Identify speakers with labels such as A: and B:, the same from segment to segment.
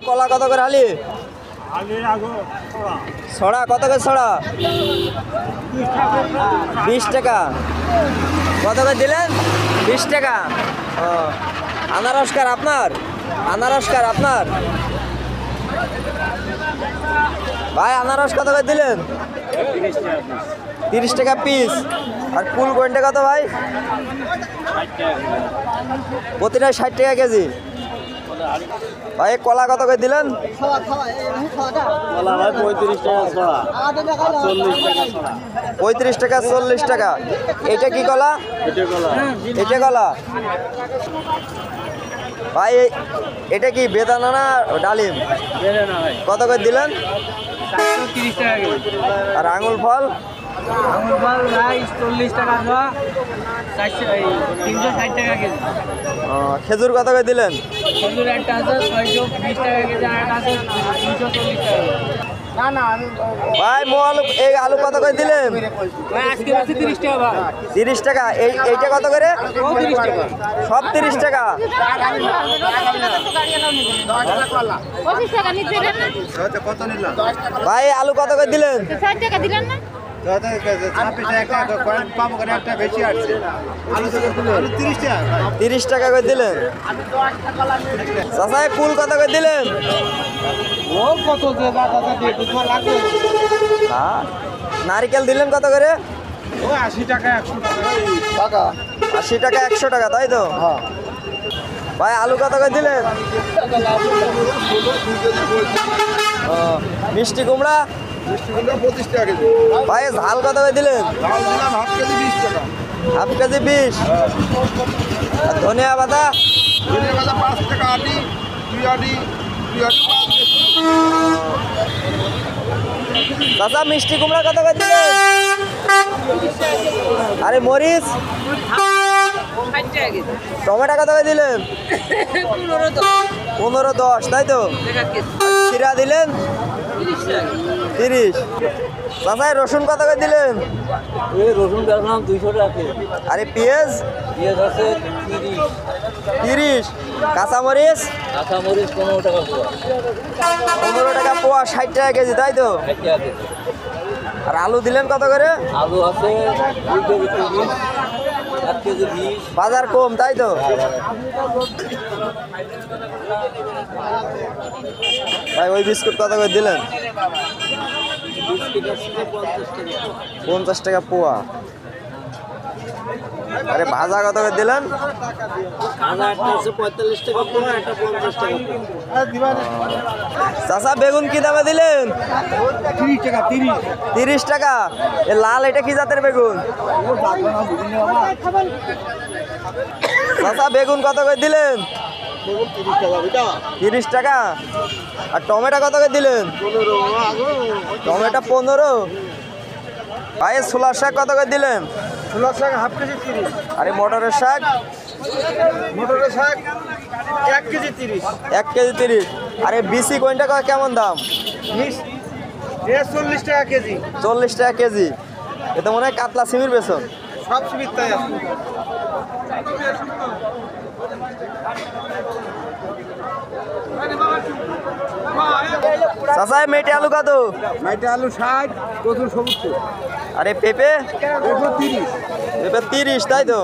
A: কলা কত করে হালি? ছড়া কত করে ছড়া? 20 টাকা। কত করে দিলেন? 20 টাকা। ও আনারসকার আপনার? আনারসকার আপনার ভাই? আনারস কত করে দিলেন? 30 টাকা পিস। আর কুল কোনটা কত ভাই? প্রতিটা 60 টাকা কেজি। ভাই কলা কত করে দিলেন? 35 টাকা 40 টাকা। এটা কি কলা? এটা কলা ভাই। এটা কি বেদানা না ডালিম? কত করে দিলেন?
B: 30 টাকা কেজি।
A: আর আঙুল ফল?
B: আঙুর ফল ভাই 40 টাকা জোড়া, 360 টাকা কেজি।
A: খেজুর কত করে দিলেন?
B: খেজুর একটা আছে 620 টাকা কেজি, আর একটা আছে 240 টাকা কেজি। না
A: ভাই আলু, এই আলু কত করে দিলেন?
B: ভাই আজকে আছে 30 টাকা ভাই।
A: 30 টাকা। এইটা কত করে?
B: 30 টাকা।
A: সব 30 টাকা। ভাই আলু কত করে দিলেন?
C: 60 টাকা দিলেন না?
A: 30 টাকা করে দিলেন। চাচা কুল কত করে দিলেন? নারিকেল দিলেন কত করে?
B: 80 টাকা 100 টাকা।
A: 80 টাকা 100 টাকা, তাই তো? ভাই আলু কত করে দিলেন? মিষ্টি কুমড়া?
D: 25 টাকা কেজি।
A: ভাই ঝাল কত করে দিলেন?
D: ডাল দিলাম হাফ কেজি 20 টাকা।
A: Half KG 20। আর ধনিয়া পাতা?
D: ধনিয়া পাতা 5 টাকা আটি, 2 আটি 5
A: চাচা মিষ্টি কুমড়া কত করে দিলেন? আরে মরিচ?
B: 60 টাকা কেজি।
A: টমেটো কত করে দিলেন? 15-10, তাই তো? খিরা দিলেন? 30। চাচা রসুন কত করে দিলেন?
B: রসুন বেচলাম 200 টাকা।
A: আরে পেঁয়াজ?
B: পেঁয়াজ আছে
A: 30। কাঁচামরিচ?
B: কাঁচামরিচ 15 টাকা পোয়া।
A: 15 টাকা পোয়া, 60 টাকা কেজি, তাই তো?
B: 60 টাকা কেজি।
A: আর আলু দিলেন কত করে?
B: আলু আছে 2 কেজি 30, 1 কেজি 20।
A: বাজার কম, তাই তো? ভাই ওই বিস্কুট কত করে দিলেন? 50 টাকা পোয়া। আরে ভাজা কত করে দিলেন?
B: একটা আছে 45 টাকা পোয়া, একটা 50 টাকা পোয়া।
A: চাচা বেগুন কি দামে দিলেন?
B: 30 টাকা 30।
A: 30 টাকা। এ লাল, এটা কি জাতের বেগুন? চাচা বেগুন কত করে দিলেন? 30 টাকা। আর টমেটো কত করে দিলেন? টমেটো 15। ভাই ছোলার শাক কত করে দিলেন?
D: ছোলার শাক হাফ কেজি 30।
A: আরে মটরের শাক?
D: মটরের শাক 1 কেজি 30।
A: 1 কেজি 30। আরে বিসি কোনটা কেমন দাম?
D: 40 টাকা কেজি।
A: 40 টাকা কেজি। এ তো মনে হয় কাতলা সিমির বেসন।
D: সব সুবিধা তাই আছে।
A: চাচা মেটে আলু কত?
D: মাইটা আলু 60, কচুর 70।
A: আরে পেঁপে?
D: 30।
A: পেঁপে 30, তাই তো?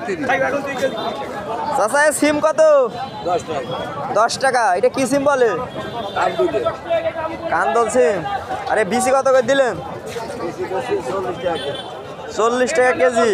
D: 30।
A: চাচা সিম কত?
D: 10 টাকা।
A: 10 টাকা। এটা কি সিম বলে? কান্দল সিম। আরে বিসি কত করে দিলেন? 40 টাকা কেজি।